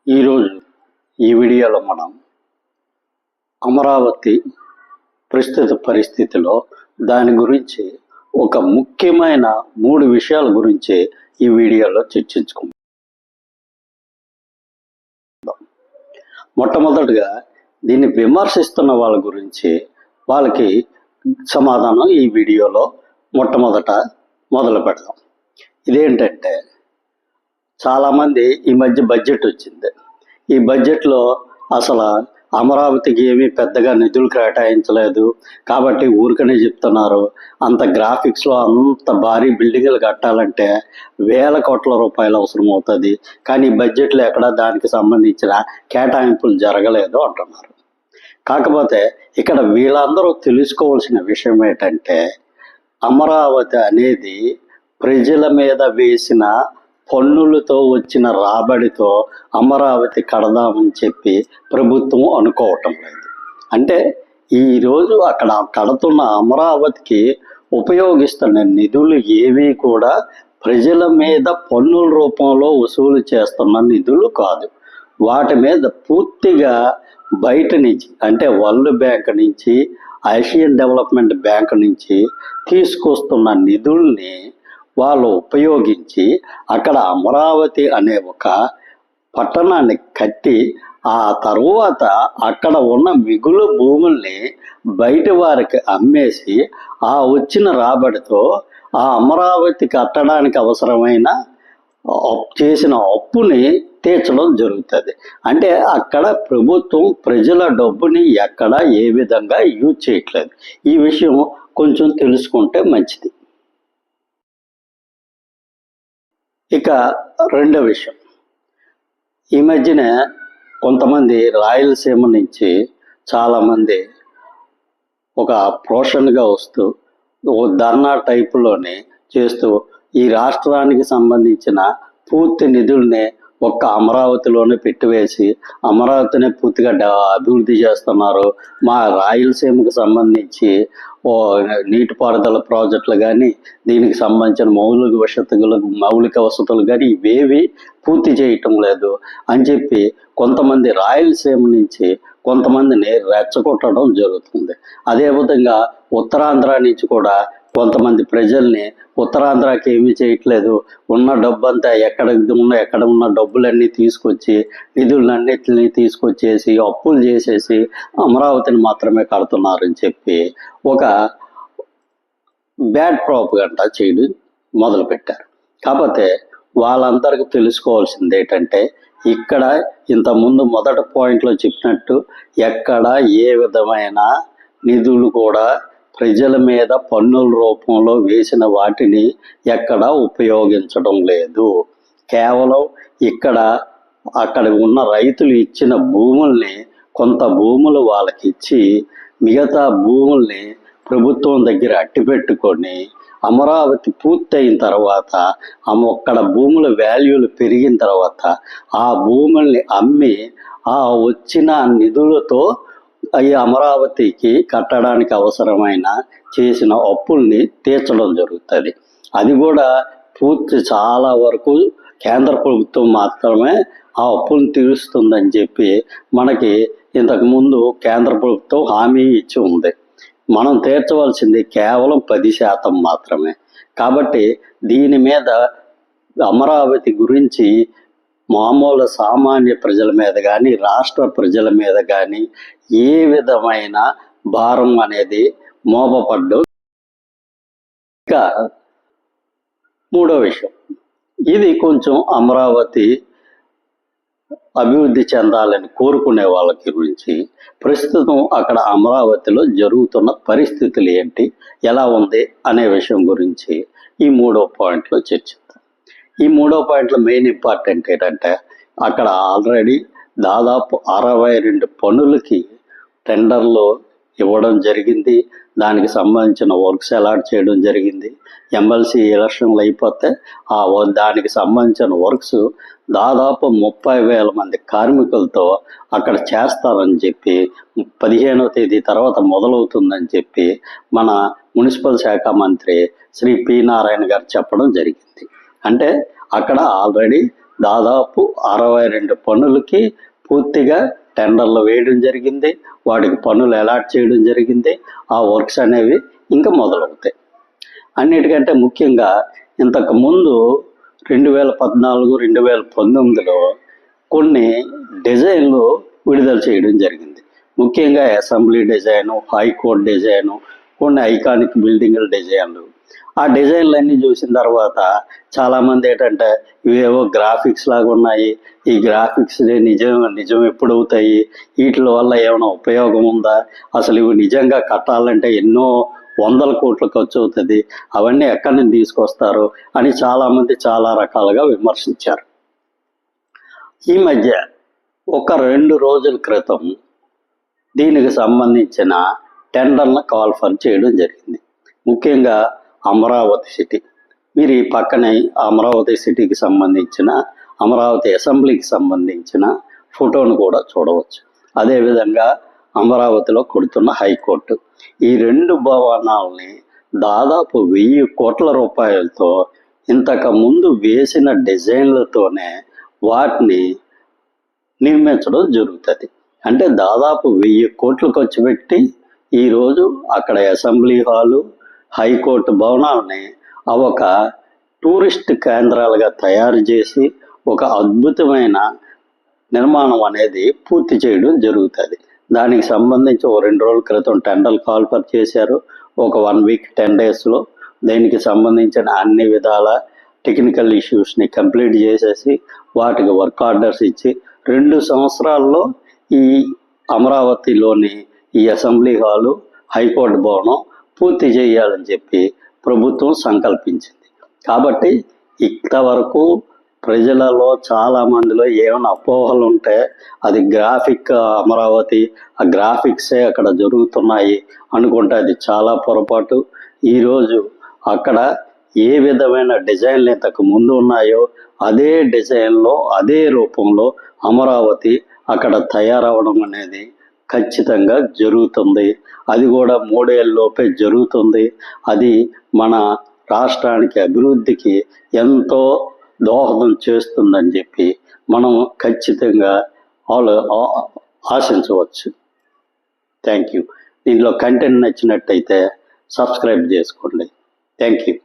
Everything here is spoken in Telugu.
ఈరోజు ఈ వీడియోలో మనం అమరావతి ప్రస్తుత పరిస్థితిలో దాని గురించి ఒక ముఖ్యమైన 3 విషయాల గురించి ఈ వీడియోలో చర్చించుకుందాం. మొట్టమొదటిగా దీన్ని విమర్శిస్తున్న వాళ్ళ గురించి వాళ్ళకి సమాధానం ఈ వీడియోలో మొట్టమొదట మొదలు పెడదాం. ఇదేంటంటే, చాలామంది ఈ మధ్య బడ్జెట్ వచ్చింది. ఈ బడ్జెట్లో అసలు అమరావతికి ఏమీ పెద్దగా నిధులు కేటాయించలేదు కాబట్టి ఊరికనే చెప్తున్నారు. అంత గ్రాఫిక్స్లో అంత భారీ బిల్డింగులు కట్టాలంటే వేల కోట్ల రూపాయలు అవసరం అవుతుంది, కానీ బడ్జెట్లో ఎక్కడ దానికి సంబంధించిన కేటాయింపులు జరగలేదు అంటున్నారు. కాకపోతే ఇక్కడ వీళ్ళందరూ తెలుసుకోవాల్సిన విషయం ఏంటంటే, అమరావతి అనేది ప్రజల మీద వేసిన పన్నులతో వచ్చిన రాబడితో అమరావతి కడదామని చెప్పి ప్రభుత్వం అనుకోవటం లేదు. అంటే ఈరోజు అక్కడ కడుతున్న అమరావతికి ఉపయోగిస్తున్న నిధులు ఏవి కూడా ప్రజల మీద పన్నుల రూపంలో వసూలు చేస్తున్న నిధులు కాదు. వాటి మీద పూర్తిగా బయట నుంచి, అంటే వరల్డ్ బ్యాంక్ నుంచి, ఏషియన్ డెవలప్మెంట్ బ్యాంక్ నుంచి తీసుకొస్తున్న నిధుల్ని వాళ్ళు ఉపయోగించి అక్కడ అమరావతి అనే ఒక పట్టణాన్ని కట్టి ఆ తరువాత అక్కడ ఉన్న మిగులు భూముల్ని బయట వారికి అమ్మేసి ఆ వచ్చిన రాబడితో ఆ అమరావతి కట్టడానికి అవసరమైన చేసిన అప్పుని తీర్చడం జరుగుతుంది. అంటే అక్కడ ప్రభుత్వం ప్రజల డబ్బుని ఎక్కడ ఏ విధంగా యూజ్ చేయట్లేదు. ఈ విషయం కొంచెం తెలుసుకుంటే మంచిది. ఇక రెండో విషయం, ఈ మధ్యన కొంతమంది రాయలసీమ నుంచి చాలామంది ఒక పోషణగా వస్తూ ఓ ధర్నా టైపులోనే చేస్తూ ఈ రాష్ట్రానికి సంబంధించిన పూర్తి నిధుల్ని ఒక్క అమరావతిలోనే పెట్టివేసి అమరావతిని పూర్తిగా అభివృద్ధి చేస్తున్నారు. మా రాయలసీమకు సంబంధించి నీటిపారుదల ప్రాజెక్టులు కానీ, దీనికి సంబంధించిన మౌలిక వసతులు కానీ ఇవేవి పూర్తి చేయటం లేదు అని చెప్పి కొంతమంది రాయలసీమ నుంచి కొంతమందిని రెచ్చగొట్టడం జరుగుతుంది. అదేవిధంగా ఉత్తరాంధ్ర నుంచి కూడా కొంతమంది ప్రజల్ని ఉత్తరాంధ్రకి ఏమీ చేయట్లేదు, ఉన్న డబ్బంతా ఎక్కడ ఉన్న డబ్బులన్నీ తీసుకొచ్చి నిధులన్నిటిని తీసుకొచ్చేసి అప్పులు చేసేసి అమరావతిని మాత్రమే కడుతున్నారని చెప్పి ఒక బ్యాడ్ ప్రాపగండా చేయడం మొదలుపెట్టారు. కాకపోతే వాళ్ళందరికీ తెలుసుకోవాల్సింది ఏంటంటే, ఇక్కడ ఇంతకుముందు మొదటి పాయింట్లో చెప్పినట్టు ఎక్కడ ఏ విధమైన నిధులు కూడా ప్రజల మీద పన్నుల రూపంలో వేసిన వాటిని ఎక్కడ ఉపయోగించడం లేదు. కేవలం అక్కడ ఉన్న రైతులు ఇచ్చిన భూముల్ని కొంత భూములు వాళ్ళకి ఇచ్చి మిగతా భూముల్ని ప్రభుత్వం దగ్గర అట్టిపెట్టుకొని అమరావతి పూర్తయిన తర్వాత అక్కడ భూముల వాల్యూలు పెరిగిన తర్వాత ఆ భూముల్ని అమ్మి ఆ వచ్చిన నిధులతో ఈ అమరావతికి కట్టడానికి అవసరమైన చేసిన అప్పుల్ని తీర్చడం జరుగుతుంది. అది కూడా చాలా వరకు కేంద్ర ప్రభుత్వం మాత్రమే ఆ అప్పులను తీరుస్తుందని చెప్పి మనకి ఇంతకుముందు కేంద్ర ప్రభుత్వం హామీ ఇచ్చి ఉంది. మనం తీర్చవలసింది కేవలం 10% మాత్రమే. కాబట్టి దీని మీద అమరావతి గురించి మామూలు సామాన్య ప్రజల మీద కానీ, రాష్ట్ర ప్రజల మీద కానీ ఏ విధమైన భారం అనేది మోపపడ్డం. ఇంకా మూడో విషయం, ఇది కొంచెం అమరావతి అభివృద్ధి చెందాలని కోరుకునే వాళ్ళకి గురించి ప్రస్తుతం అక్కడ అమరావతిలో జరుగుతున్న పరిస్థితులు ఏంటి, ఎలా ఉంది అనే విషయం గురించి ఈ 3వ పాయింట్లో చర్చిద్దాం. ఈ 3వ పాయింట్లో మెయిన్ ఇంపార్టెంట్ ఏంటంటే, అక్కడ ఆల్రెడీ దాదాపు 62 పనులకి టెండర్లు ఇవ్వడం జరిగింది. దానికి సంబంధించిన వర్క్స్ అలాట్ చేయడం జరిగింది. ఎమ్మెల్సీ ఎలక్షన్లు అయిపోతే దానికి సంబంధించిన వర్క్స్ దాదాపు 30,000 మంది కార్మికులతో అక్కడ చేస్తారని చెప్పి 15వ తేదీ తర్వాత మొదలవుతుందని చెప్పి మన మున్సిపల్ శాఖ మంత్రి శ్రీ పి నారాయణ గారు చెప్పడం జరిగింది. అంటే అక్కడ ఆల్రెడీ దాదాపు 62 పనులకి పూర్తిగా టెండర్లు వేయడం జరిగింది. వాటికి పనులు అలాట్ చేయడం జరిగింది. ఆ వర్క్స్ అనేవి ఇంకా మొదలవుతాయి. అన్నిటికంటే ముఖ్యంగా ఇంతకు ముందు 2014, 2019లో కొన్ని డిజైన్లు విడుదల చేయడం జరిగింది. ముఖ్యంగా అసెంబ్లీ డిజైను, హైకోర్టు డిజైను, కొన్ని ఐకానిక్ బిల్డింగుల డిజైన్లు. ఆ డిజైన్లన్నీ చూసిన తర్వాత చాలామంది ఏంటంటే ఇవేవో గ్రాఫిక్స్ లాగా ఉన్నాయి, ఈ గ్రాఫిక్స్ నిజం ఎప్పుడు అవుతాయి, వీటి వల్ల ఏమైనా ఉపయోగం ఉందా, అసలు ఇవి నిజంగా కట్టాలంటే ఎన్నో వందల కోట్లు ఖర్చు అవుతుంది, అవన్నీ ఎక్కడి నుంచి తీసుకొస్తారు అని చాలామంది చాలా రకాలుగా విమర్శించారు. ఈ మధ్య ఒక 2 రోజుల క్రితం దీనికి సంబంధించిన టెండర్లను కాల్ఫర్ చేయడం జరిగింది. ముఖ్యంగా అమరావతి సిటీ, మీరు ఈ పక్కనే అమరావతి సిటీకి సంబంధించిన, అమరావతి అసెంబ్లీకి సంబంధించిన ఫోటోను కూడా చూడవచ్చు. అదేవిధంగా అమరావతిలో కొడుతున్న హైకోర్టు, ఈ 2 భవనాలని దాదాపు 1000 కోట్ల రూపాయలతో ఇంతకు ముందు వేసిన డిజైన్లతోనే వాటిని నిర్మించడం జరుగుతుంది. అంటే దాదాపు 1000 కోట్లు ఖర్చు పెట్టి ఈరోజు అక్కడ అసెంబ్లీ హాలు, హైకోర్టు భవనాలని ఒక టూరిస్ట్ కేంద్రాలుగా తయారు చేసి ఒక అద్భుతమైన నిర్మాణం అనేది పూర్తి చేయడం జరుగుతుంది. దానికి సంబంధించి 2 రోజుల క్రితం టెండర్లు కాల్ఫర్ చేశారు. ఒక 1 వీక్ 10 డేస్లో దీనికి సంబంధించిన అన్ని విధాల టెక్నికల్ ఇష్యూస్ని కంప్లీట్ చేసేసి వాటికి వర్క్ ఆర్డర్స్ ఇచ్చి 2 సంవత్సరాల్లో ఈ అమరావతిలోని ఈ అసెంబ్లీ హాలు, హైకోర్టు భవనం పూర్తి చేయాలని చెప్పి ప్రభుత్వం సంకల్పించింది. కాబట్టి ఇంతవరకు ప్రజలలో చాలామందిలో ఏమైనా అపోహలు ఉంటే అది గ్రాఫిక్ అమరావతి, ఆ గ్రాఫిక్సే అక్కడ జరుగుతున్నాయి అనుకుంటే అది చాలా పొరపాటు. ఈరోజు అక్కడ ఏ విధమైన డిజైన్లు ఇంతకు ముందు ఉన్నాయో అదే డిజైన్లో, అదే రూపంలో అమరావతి అక్కడ తయారవడం అనేది ఖచ్చితంగా జరుగుతుంది. అది కూడా 3 ఏళ్ళలోపే జరుగుతుంది. అది మన రాష్ట్రానికి అభివృద్ధికి ఎంతో దోహదం చేస్తుందని చెప్పి మనం ఖచ్చితంగా ఆశించవచ్చు. Thank you. దీనిలో కంటెంట్ నచ్చినట్టయితే సబ్స్క్రైబ్ చేసుకోండి. Thank you.